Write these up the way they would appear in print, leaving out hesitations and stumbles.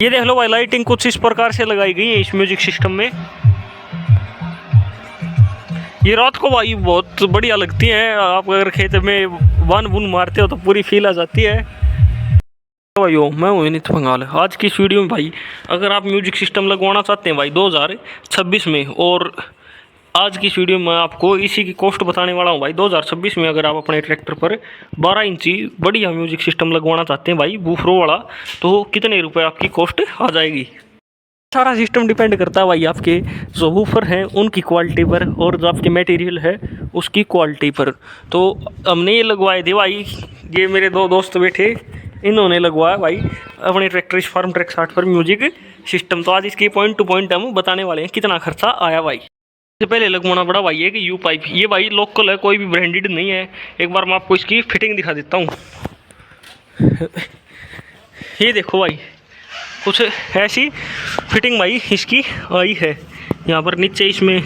ये देख लो भाई, लाइटिंग कुछ इस प्रकार से लगाई गई है इस म्यूजिक सिस्टम में। ये रात को भाई बहुत बढ़िया लगती है। आप अगर खेत में वन बुन मारते हो तो पूरी फील आ जाती है। भाइयों, मैं हूँ विनीत पंगाल। आज की इस वीडियो में भाई, अगर आप म्यूजिक सिस्टम लगवाना चाहते हैं भाई 2026 में, और आज की इस वीडियो में आपको इसी की कॉस्ट बताने वाला हूँ भाई। 2026 में अगर आप अपने ट्रैक्टर पर 12 इंची बढ़िया म्यूजिक सिस्टम लगवाना चाहते हैं भाई, बूफरो वाला, तो कितने रुपए आपकी कॉस्ट आ जाएगी। सारा सिस्टम डिपेंड करता है भाई आपके जो वूफर हैं उनकी क्वालिटी पर, और जो आपके मटेरियल है उसकी क्वालिटी पर। तो हमने ये लगवाए थे भाई, ये मेरे दो दोस्त बैठे, इन्होंने लगवाया भाई अपने ट्रैक्टर इस फार्म ट्रैक 60 पर म्यूजिक सिस्टम। तो आज इसके पॉइंट टू पॉइंट हम बताने वाले हैं कितना खर्चा आया भाई। सबसे पहले लगवाना पड़ा भाई है कि यू पाइप। ये भाई लोकल है, कोई भी ब्रांडेड नहीं है। एक बार मैं आपको इसकी फिटिंग दिखा देता हूँ। ये देखो भाई, कुछ ऐसी फिटिंग भाई इसकी आई है। यहाँ पर नीचे इसमें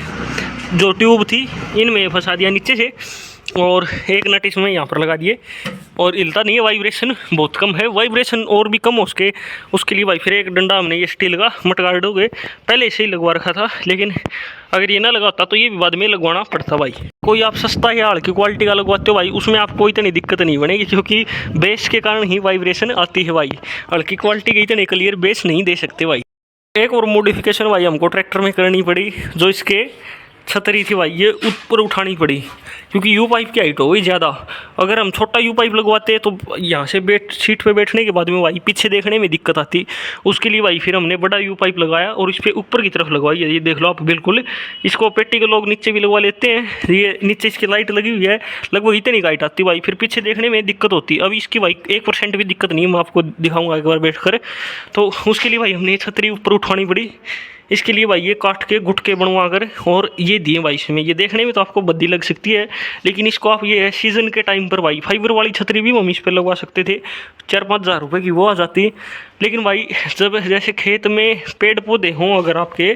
जो ट्यूब थी इनमें फंसा दिया नीचे से, और एक नट इसमें यहाँ पर लगा दिए, और हिलता नहीं है, वाइब्रेशन बहुत कम है। वाइब्रेशन और भी कम हो उसके लिए भाई फिर एक डंडा हमने ये स्टील का मटगार्डोगे पहले से ही लगवा रखा था, लेकिन अगर ये ना लगाता तो ये भी बाद में लगवाना पड़ता भाई। कोई आप सस्ता या हल्की क्वालिटी का लगवाते हो भाई, उसमें आपको इतनी दिक्कत नहीं बनेगी, क्योंकि बेस के कारण ही वाइब्रेशन आती है भाई। हल्की क्वालिटी के इतने क्लियर बेस नहीं दे सकते भाई। एक और मॉडिफिकेशन भाई हमको ट्रैक्टर में करनी पड़ी, जो इसके छतरी थी भाई ये ऊपर उठानी पड़ी, क्योंकि यू पाइप की हाइट हो गई ज़्यादा। अगर हम छोटा यू पाइप लगवाते तो यहाँ से सीट पे बैठने के बाद में भाई पीछे देखने में दिक्कत आती। उसके लिए भाई फिर हमने बड़ा यू पाइप लगाया और इस पर ऊपर की तरफ लगवाई है। ये देख लो आप, बिल्कुल इसको पेटी के लोग नीचे भी लगवा लेते हैं। ये नीचे इसकी लाइट लगी हुई है, लगभग इतनी हाइट आती भाई, फिर पीछे देखने में दिक्कत होती। अब इसकी भाई 1% भी दिक्कत नहीं है, मैं आपको दिखाऊंगा एक बार बैठ कर। तो उसके लिए भाई हमने छतरी ऊपर उठानी पड़ी। इसके लिए भाई ये काट के गुटके बनवा कर और ये दिए भाई इसमें। ये देखने में तो आपको बद्दी लग सकती है, लेकिन इसको आप ये सीज़न के टाइम पर भाई फाइबर वाली छतरी भी हम इस पर लगवा सकते थे, 4-5 हज़ार रुपये की वो आ जाती। लेकिन भाई जब जैसे खेत में पेड़ पौधे हों, अगर आपके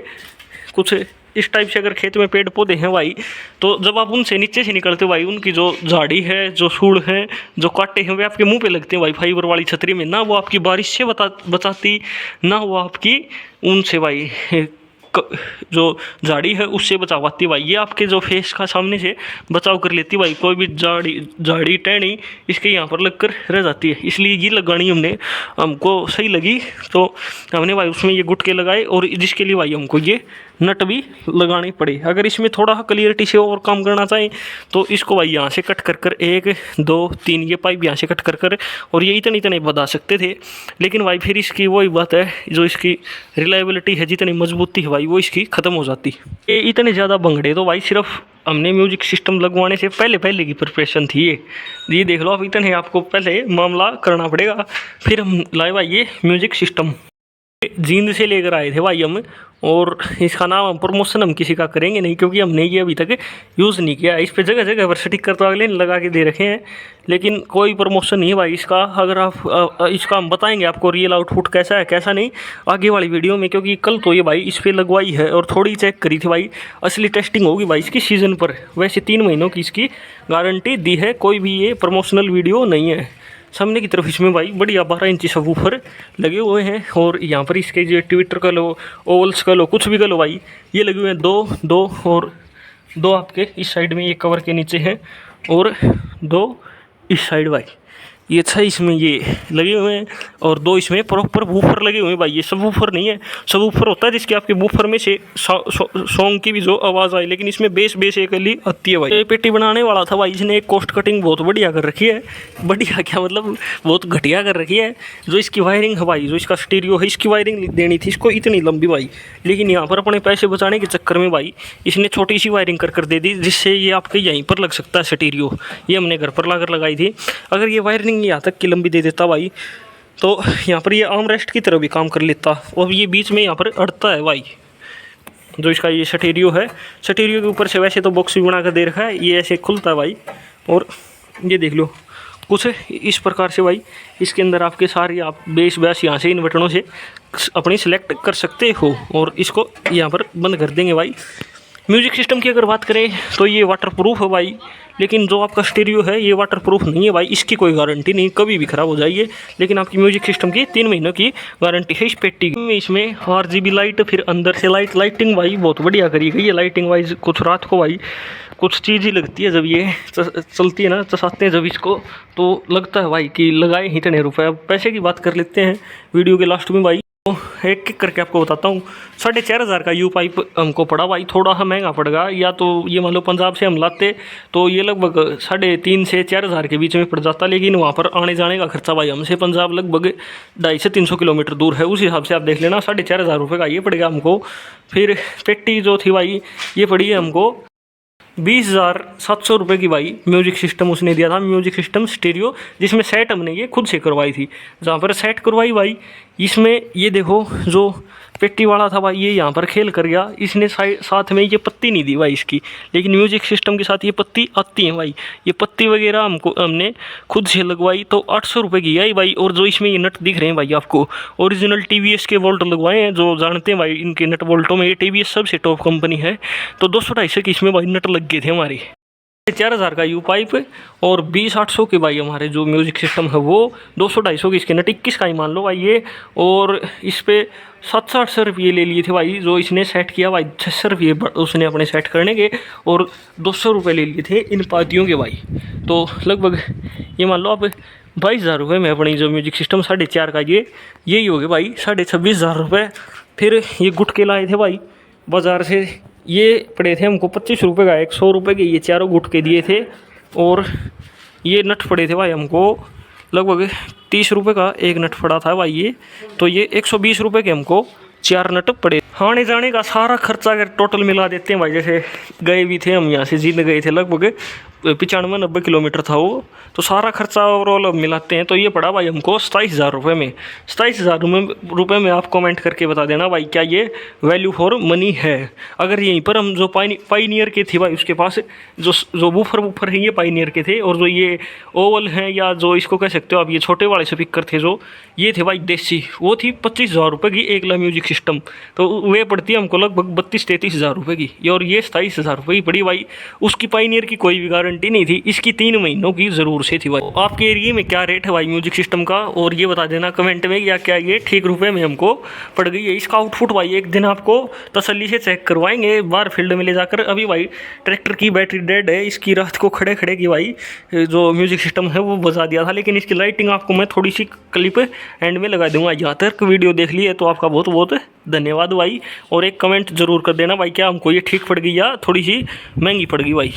कुछ इस टाइप से अगर खेत में पेड़ पौधे हैं भाई, तो जब आप उनसे नीचे से निकलते हो भाई, उनकी जो झाड़ी है, जो सूढ़ है, जो कांटे हैं, वे आपके मुंह पे लगते हैं भाई फाइबर वाली छतरी में। ना वो आपकी बारिश से बचाती, ना वो आपकी उनसे भाई जो झाड़ी है उससे बचाव आती भाई। ये आपके जो फेस का सामने से बचाव कर लेती भाई। कोई भी झाड़ी टहनी इसके यहाँ पर लगकर रह जाती है, इसलिए ये लगानी हमको सही लगी। तो हमने भाई उसमें ये गुटके लगाए, और जिसके लिए भाई हमको ये नट भी लगाने पड़े। अगर इसमें थोड़ा क्लियरिटी से और काम करना चाहें तो इसको भाई यहाँ से कट कर 1, 2, 3 ये पाइप यहाँ से कट कर और ये इतने बता सकते थे। लेकिन भाई फिर इसकी वही बात है, जो इसकी रिलायबिलिटी है, जितनी मजबूती है भाई, वो इसकी ख़त्म हो जाती। ये इतने ज़्यादा भंगड़े तो भाई सिर्फ हमने म्यूजिक सिस्टम लगवाने से पहले की प्रिपरेशन थी। ये देख लो आप, इतने आपको पहले मामला करना पड़ेगा, फिर हम लाए भाई ये म्यूजिक सिस्टम। जींद से लेकर आए थे भाई हम, और इसका नाम प्रमोशन हम किसी का करेंगे नहीं, क्योंकि हमने ये अभी तक यूज़ नहीं किया। इस पे जगह जगह पर स्टिकर तो अगले लगा के दे रखे हैं, लेकिन कोई प्रमोशन नहीं है भाई इसका। अगर आप इसका हम बताएंगे आपको रियल आउटपुट कैसा है कैसा नहीं आगे वाली वीडियो में, क्योंकि कल तो ये भाई इस पर लगवाई है और थोड़ी चेक करी थी भाई। असली टेस्टिंग होगी भाई इसकी सीज़न पर। वैसे 3 महीनों की इसकी गारंटी दी है, कोई भी ये प्रमोशनल वीडियो नहीं है। सामने की तरफ इसमें भाई बढ़िया 12 इंची सबवूफर लगे हुए हैं, और यहाँ पर इसके जो ट्विटर का लो, ओवल्स का लो, कुछ भी का लो भाई, ये लगे हुए हैं 2 और 2 आपके इस साइड में ये कवर के नीचे हैं, और 2 इस साइड भाई। ये अच्छा इसमें ये लगे हुए हैं, और 2 इसमें प्रॉपर वूफर लगे हुए हैं भाई। ये सब वूफर नहीं है, सब वूफर होता है जिसके आपके वूफर में से सॉन्ग की भी जो आवाज़ आई, लेकिन इसमें बेस एक अली आती है भाई। ये पेटी बनाने वाला था भाई, इसने एक कॉस्ट कटिंग बहुत बढ़िया कर रखी है। बढ़िया क्या मतलब, बहुत घटिया कर रखी है। जो इसकी वायरिंग है भाई, जो इसका स्टीरियो है, इसकी वायरिंग देनी थी इसको इतनी लंबी भाई, लेकिन यहाँ पर अपने पैसे बचाने के चक्कर में भाई इसने छोटी सी वायरिंग कर दे दी, जिससे ये आपके यहीं पर लग सकता है स्टीरियो। ये हमने घर पर लाकर लगाई थी। अगर ये वायरिंग यहाँ तक की लंबी दे देता भाई, तो यहाँ पर ये आर्म रेस्ट की तरह भी काम कर लेता। और ये बीच में यहाँ पर अड़ता है भाई, जो इसका ये स्टीरियो है। स्टीरियो के ऊपर से वैसे तो बॉक्स भी बना कर दे रखा है, ये ऐसे खुलता है भाई। और ये देख लो कुछ इस प्रकार से भाई, इसके अंदर आपके सारे आप बेस बैस यहाँ से इन बटनों से अपनी सिलेक्ट कर सकते हो, और इसको यहाँ पर बंद कर देंगे भाई। म्यूजिक सिस्टम की अगर बात करें तो ये वाटर प्रूफ है भाई, लेकिन जो आपका स्टीरियो है ये वाटर प्रूफ नहीं है भाई, इसकी कोई गारंटी नहीं, कभी भी ख़राब हो जाइए। लेकिन आपकी म्यूजिक सिस्टम की 3 महीनों की गारंटी है इस पेटी की। इसमें RGB लाइट, फिर अंदर से लाइटिंग भाई बहुत बढ़िया करी गई है। लाइटिंग वाइज कुछ रात को भाई कुछ चीज़ ही लगती है, जब ये चलती है ना, चसाते हैं जब इसको, तो लगता है भाई कि लगाए ही इतने रुपये। अब पैसे की बात कर लेते हैं वीडियो के लास्ट में भाई, एक एक करके आपको बताता हूँ। 4,500 का यू पाइप हमको पड़ा भाई, थोड़ा सा महंगा पड़ेगा। या तो ये मान लो पंजाब से हम लाते तो ये लगभग 3,500 से 4,000 के बीच में पड़ जाता, लेकिन वहाँ पर आने जाने का खर्चा भाई हमसे पंजाब लगभग 250 से 300 किलोमीटर दूर है, उस हिसाब से आप देख लेना 4,500 रुपये का ये पड़ेगा हमको। फिर पेटी जो थी भाई ये पड़ी है हमको 20,700 रुपये की भाई। म्यूजिक सिस्टम उसने दिया था, म्यूजिक सिस्टम स्टीरियो, जिसमें सेट हमने ये खुद से करवाई थी। जहाँ पर सेट करवाई भाई, इसमें ये देखो जो पेटी वाला था भाई ये यहाँ पर खेल कर गया, इसने साथ में ये पत्ती नहीं दी भाई इसकी, लेकिन म्यूजिक सिस्टम के साथ ये पत्ती आती है भाई। ये पत्ती वगैरह हमने खुद से लगवाई, तो 800 रुपये की आई भाई। और जो इसमें ये नट दिख रहे हैं भाई आपको, ओरिजिनल TVS के वोल्ट लगवाए हैं, जो जानते हैं भाई इनके नट वोल्टों में, ये TVS सबसे टॉप कंपनी है। तो 200-250 के इसमें भाई नट लग गए थे हमारे। 4,000 का यू पाइप और 20,800 के भाई हमारे जो म्यूजिक सिस्टम है वो, 200-250 की इसके नट, 21 का ही मान लो भाई ये। और इस पर 700-800 रुपये ले लिए थे भाई, जो इसने सेट किया भाई 600 रुपये उसने अपने सेट करने के, और 200 रुपये ले लिए थे इन पातियों के भाई। तो लगभग ये मान लो आप 22,000 रुपये में अपनी जो म्यूजिक सिस्टम 4.5 का यही हो गया भाई 26,500 रुपये। फिर ये गुटके लाए थे भाई बाज़ार से, ये पड़े थे हमको 25 रुपये का, 100 रुपये के ये चारों गुटके दिए थे। और ये नट पड़े थे भाई हमको लगभग 30 रुपये का एक नट पड़ा था भाई ये, तो ये 120 रुपये के हमको 4 नट पड़े। आने जाने का सारा खर्चा अगर टोटल मिला देते हैं भाई, जैसे गए भी थे हम यहाँ से जींद गए थे, लगभग 95-90 किलोमीटर था वो, तो सारा खर्चा ओवरऑल मिलाते हैं तो ये पड़ा भाई हमको 27,000 रुपये में। 27,000 रुपये में आप कमेंट करके बता देना भाई क्या ये वैल्यू फॉर मनी है। अगर यहीं पर हम जो पाइनियर के थे भाई उसके पास जो वूफर हैं ये पाइनियर के थे, और जो ये ओवल हैं या जो इसको कह सकते हो आप ये छोटे वाले स्पीकर थे जो ये थे भाई देसी, वो थी 25,000 रुपये की एक ला म्यूजिक सिस्टम, तो वे पड़ती है हमको लगभग 32-33,000 रुपये की। और ये 27,000 रुपये की पड़ी भाई। उसकी पाइनियर की कोई भी गारंटी नहीं थी, इसकी 3 महीनों की ज़रूर से थी भाई। आपके एरिया में क्या रेट है भाई म्यूजिक सिस्टम का, और ये बता देना कमेंट में, या क्या ये ठीक रुपये में हमको पड़ गई है। इसका आउटपुट भाई एक दिन आपको तसल्ली से चेक करवाएंगे बाहर फील्ड में ले जाकर। अभी भाई ट्रैक्टर की बैटरी डेड है, इसकी रात को खड़े खड़े की भाई जो म्यूजिक सिस्टम है वो बजा दिया था, लेकिन इसकी लाइटिंग आपको मैं थोड़ी सी क्लिप एंड में लगा दूंगा। यहाँ तक वीडियो देख ली है तो आपका बहुत बहुत धन्यवाद भाई। और एक कमेंट जरूर कर देना भाई क्या हमको ये ठीक पड़ गई या थोड़ी सी महंगी पड़ गई भाई।